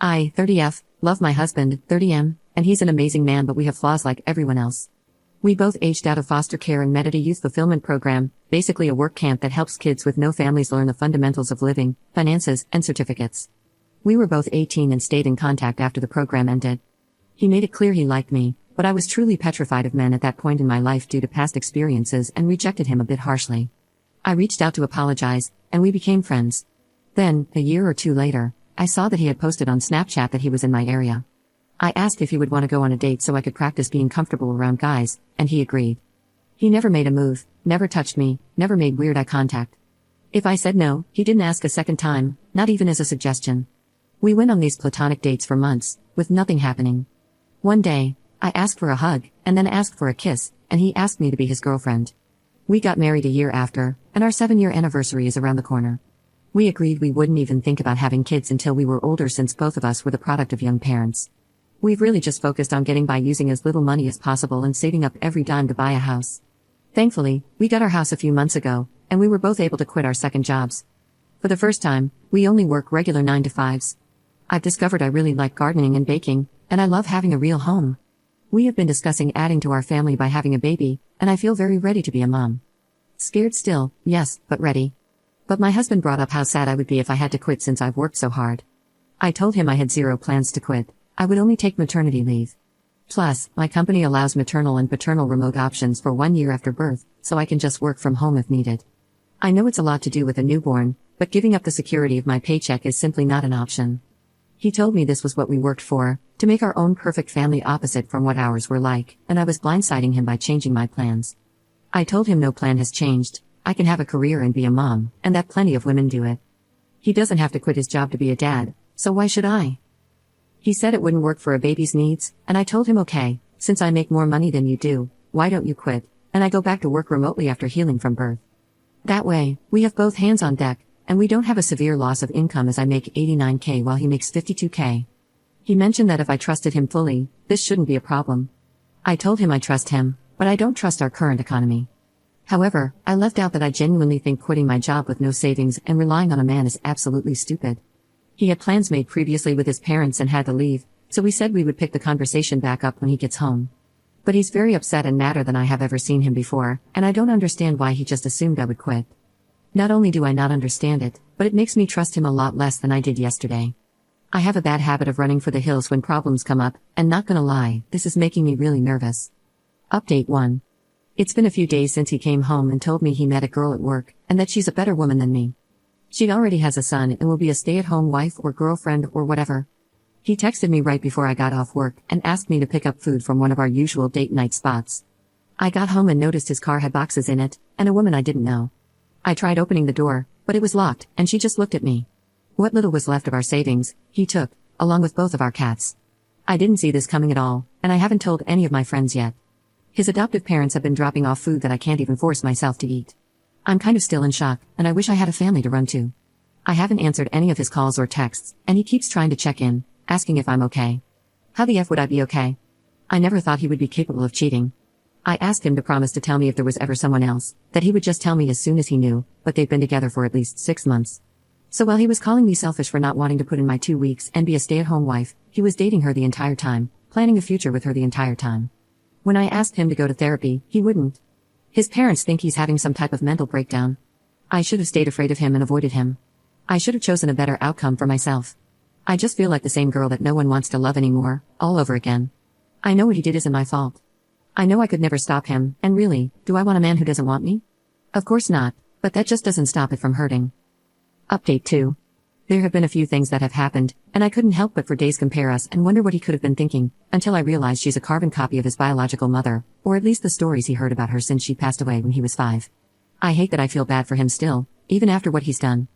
I, 30F, love my husband, 30M, and he's an amazing man, but we have flaws like everyone else. We both aged out of foster care and met at a youth fulfillment program, basically a work camp that helps kids with no families learn the fundamentals of living, finances, and certificates. We were both 18 and stayed in contact after the program ended. He made it clear he liked me, but I was truly petrified of men at that point in my life due to past experiences and rejected him a bit harshly. I reached out to apologize, and we became friends. Then, a year or two later, I saw that he had posted on Snapchat that he was in my area. I asked if he would want to go on a date so I could practice being comfortable around guys, and he agreed. He never made a move, never touched me, never made weird eye contact. If I said no, he didn't ask a second time, not even as a suggestion. We went on these platonic dates for months, with nothing happening. One day, I asked for a hug, and then asked for a kiss, and he asked me to be his girlfriend. We got married a year after, and our 7-year anniversary is around the corner. We agreed we wouldn't even think about having kids until we were older since both of us were the product of young parents. We've really just focused on getting by using as little money as possible and saving up every dime to buy a house. Thankfully, we got our house a few months ago, and we were both able to quit our second jobs. For the first time, we only work regular 9-to-5s. I've discovered I really like gardening and baking, and I love having a real home. We have been discussing adding to our family by having a baby, and I feel very ready to be a mom. Scared still, yes, but ready. But my husband brought up how sad I would be if I had to quit since I've worked so hard. I told him I had zero plans to quit. I would only take maternity leave. Plus, my company allows maternal and paternal remote options for 1 year after birth, so I can just work from home if needed. I know it's a lot to do with a newborn, but giving up the security of my paycheck is simply not an option. He told me this was what we worked for, to make our own perfect family opposite from what ours were like, and I was blindsiding him by changing my plans. I told him no plan has changed. I can have a career and be a mom, and that plenty of women do it. He doesn't have to quit his job to be a dad, so why should I? He said it wouldn't work for a baby's needs, and I told him okay, since I make more money than you do, why don't you quit, and I go back to work remotely after healing from birth. That way, we have both hands on deck, and we don't have a severe loss of income as I make $89K while he makes $52K. He mentioned that if I trusted him fully, this shouldn't be a problem. I told him I trust him, but I don't trust our current economy. However, I left out that I genuinely think quitting my job with no savings and relying on a man is absolutely stupid. He had plans made previously with his parents and had to leave, so we said we would pick the conversation back up when he gets home. But he's very upset and madder than I have ever seen him before, and I don't understand why he just assumed I would quit. Not only do I not understand it, but it makes me trust him a lot less than I did yesterday. I have a bad habit of running for the hills when problems come up, and not gonna lie, this is making me really nervous. Update 1. It's been a few days since he came home and told me he met a girl at work, and that she's a better woman than me. She already has a son and will be a stay-at-home wife or girlfriend or whatever. He texted me right before I got off work and asked me to pick up food from one of our usual date night spots. I got home and noticed his car had boxes in it, and a woman I didn't know. I tried opening the door, but it was locked, and she just looked at me. What little was left of our savings, he took, along with both of our cats. I didn't see this coming at all, and I haven't told any of my friends yet. His adoptive parents have been dropping off food that I can't even force myself to eat. I'm kind of still in shock, and I wish I had a family to run to. I haven't answered any of his calls or texts, and he keeps trying to check in, asking if I'm okay. How the F would I be okay? I never thought he would be capable of cheating. I asked him to promise to tell me if there was ever someone else, that he would just tell me as soon as he knew, but they've been together for at least 6 months. So while he was calling me selfish for not wanting to put in my 2 weeks and be a stay-at-home wife, he was dating her the entire time, planning a future with her the entire time. When I asked him to go to therapy, he wouldn't. His parents think he's having some type of mental breakdown. I should have stayed afraid of him and avoided him. I should have chosen a better outcome for myself. I just feel like the same girl that no one wants to love anymore, all over again. I know what he did isn't my fault. I know I could never stop him, and really, do I want a man who doesn't want me? Of course not, but that just doesn't stop it from hurting. Update 2. There have been a few things that have happened, and I couldn't help but for days compare us and wonder what he could have been thinking, until I realized she's a carbon copy of his biological mother, or at least the stories he heard about her since she passed away when he was 5. I hate that I feel bad for him still, even after what he's done.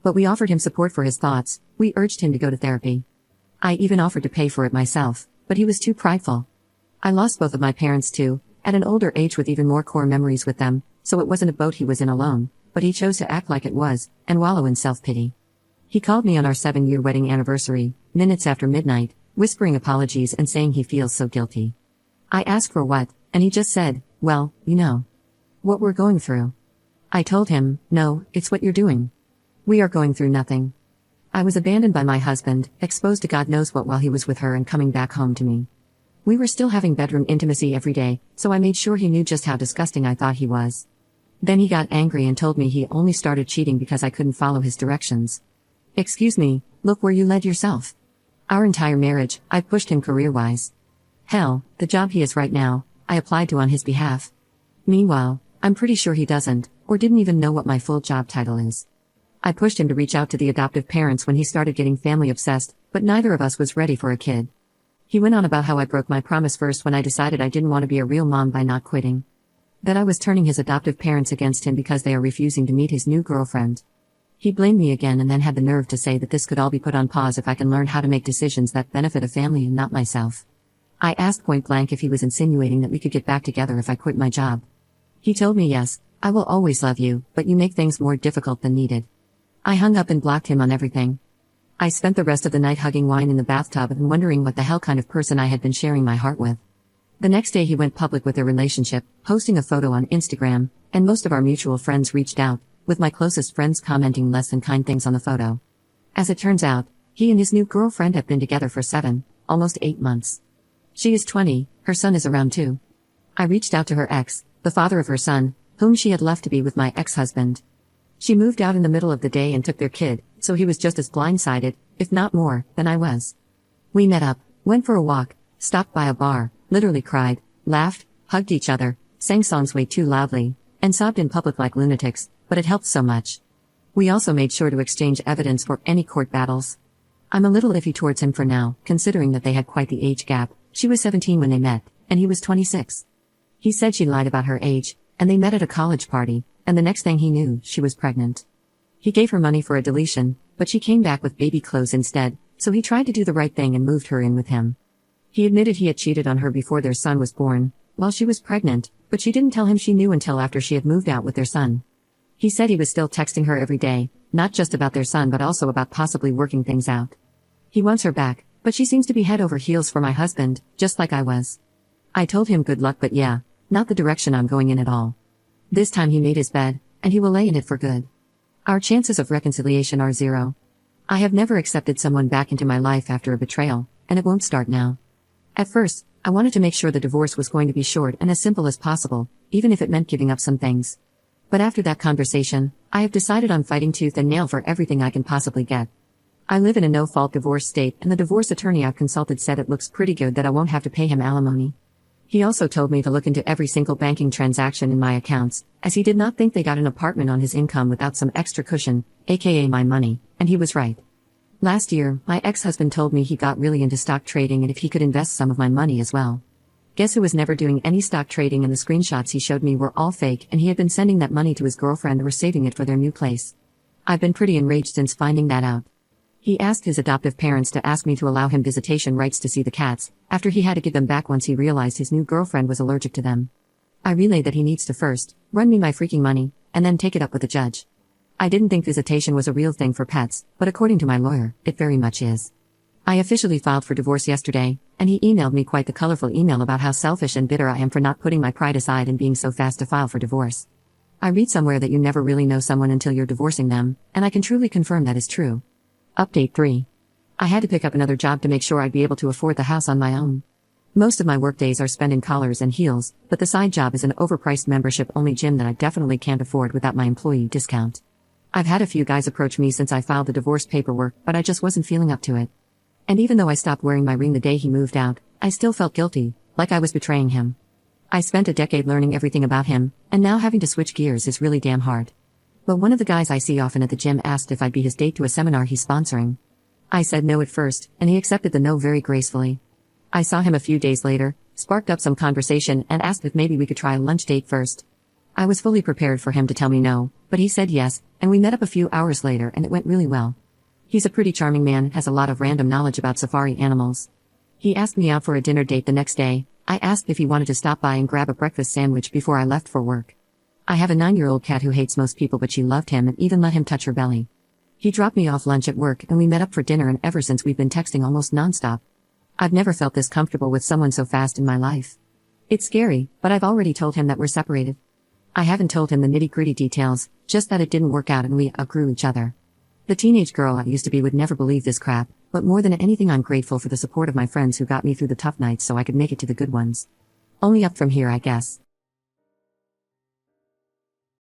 But we offered him support for his thoughts, we urged him to go to therapy. I even offered to pay for it myself, but he was too prideful. I lost both of my parents too, at an older age with even more core memories with them, so it wasn't a boat he was in alone, but he chose to act like it was, and wallow in self-pity. He called me on our 7-year wedding anniversary, minutes after midnight, whispering apologies and saying he feels so guilty. I asked for what, and he just said, well, you know. What we're going through. I told him, no, it's what you're doing. We are going through nothing. I was abandoned by my husband, exposed to God knows what while he was with her and coming back home to me. We were still having bedroom intimacy every day, so I made sure he knew just how disgusting I thought he was. Then he got angry and told me he only started cheating because I couldn't follow his directions. Excuse me, look where you led yourself. Our entire marriage, I pushed him career-wise. Hell, the job he is right now, I applied to on his behalf. Meanwhile, I'm pretty sure he doesn't, or didn't even know what my full job title is. I pushed him to reach out to the adoptive parents when he started getting family obsessed, but neither of us was ready for a kid. He went on about how I broke my promise first when I decided I didn't want to be a real mom by not quitting. That I was turning his adoptive parents against him because they are refusing to meet his new girlfriend. He blamed me again and then had the nerve to say that this could all be put on pause if I can learn how to make decisions that benefit a family and not myself. I asked point blank if he was insinuating that we could get back together if I quit my job. He told me yes, I will always love you, but you make things more difficult than needed. I hung up and blocked him on everything. I spent the rest of the night hugging wine in the bathtub and wondering what the hell kind of person I had been sharing my heart with. The next day he went public with their relationship, posting a photo on Instagram, and most of our mutual friends reached out, with my closest friends commenting less than kind things on the photo. As it turns out, he and his new girlfriend have been together for 7, almost 8 months. She is 20, her son is around 2. I reached out to her ex, the father of her son, whom she had left to be with my ex-husband. She moved out in the middle of the day and took their kid, so he was just as blindsided, if not more, than I was. We met up, went for a walk, stopped by a bar, literally cried, laughed, hugged each other, sang songs way too loudly, and sobbed in public like lunatics, but it helped so much. We also made sure to exchange evidence for any court battles. I'm a little iffy towards him for now, considering that they had quite the age gap. She was 17 when they met, and he was 26. He said she lied about her age, and they met at a college party, and the next thing he knew, she was pregnant. He gave her money for a deletion, but she came back with baby clothes instead, so he tried to do the right thing and moved her in with him. He admitted he had cheated on her before their son was born, while she was pregnant, but she didn't tell him she knew until after she had moved out with their son. He said he was still texting her every day, not just about their son but also about possibly working things out. He wants her back, but she seems to be head over heels for my husband, just like I was. I told him good luck, but yeah, not the direction I'm going in at all. This time he made his bed, and he will lay in it for good. Our chances of reconciliation are 0. I have never accepted someone back into my life after a betrayal, and it won't start now. At first, I wanted to make sure the divorce was going to be short and as simple as possible, even if it meant giving up some things. But after that conversation, I have decided on fighting tooth and nail for everything I can possibly get. I live in a no-fault divorce state, and the divorce attorney I've consulted said it looks pretty good that I won't have to pay him alimony. He also told me to look into every single banking transaction in my accounts, as he did not think they got an apartment on his income without some extra cushion, aka my money, and he was right. Last year, my ex-husband told me he got really into stock trading and if he could invest some of my money as well. Guess who was never doing any stock trading, and the screenshots he showed me were all fake, and he had been sending that money to his girlfriend or saving it for their new place. I've been pretty enraged since finding that out. He asked his adoptive parents to ask me to allow him visitation rights to see the cats, after he had to give them back once he realized his new girlfriend was allergic to them. I relayed that he needs to first run me my freaking money, and then take it up with the judge. I didn't think visitation was a real thing for pets, but according to my lawyer, it very much is. I officially filed for divorce yesterday, and he emailed me quite the colorful email about how selfish and bitter I am for not putting my pride aside and being so fast to file for divorce. I read somewhere that you never really know someone until you're divorcing them, and I can truly confirm that is true. Update 3. I had to pick up another job to make sure I'd be able to afford the house on my own. Most of my workdays are spent in collars and heels, but the side job is an overpriced membership-only gym that I definitely can't afford without my employee discount. I've had a few guys approach me since I filed the divorce paperwork, but I just wasn't feeling up to it. And even though I stopped wearing my ring the day he moved out, I still felt guilty, like I was betraying him. I spent a decade learning everything about him, and now having to switch gears is really damn hard. But one of the guys I see often at the gym asked if I'd be his date to a seminar he's sponsoring. I said no at first, and he accepted the no very gracefully. I saw him a few days later, sparked up some conversation, and asked if maybe we could try a lunch date first. I was fully prepared for him to tell me no, but he said yes, and we met up a few hours later and it went really well. He's a pretty charming man and has a lot of random knowledge about safari animals. He asked me out for a dinner date the next day. I asked if he wanted to stop by and grab a breakfast sandwich before I left for work. I have a 9-year-old cat who hates most people, but she loved him and even let him touch her belly. He dropped me off lunch at work and we met up for dinner, and ever since we've been texting almost nonstop. I've never felt this comfortable with someone so fast in my life. It's scary, but I've already told him that we're separated. I haven't told him the nitty-gritty details, just that it didn't work out and we outgrew each other. The teenage girl I used to be would never believe this crap, but more than anything I'm grateful for the support of my friends who got me through the tough nights so I could make it to the good ones. Only up from here, I guess.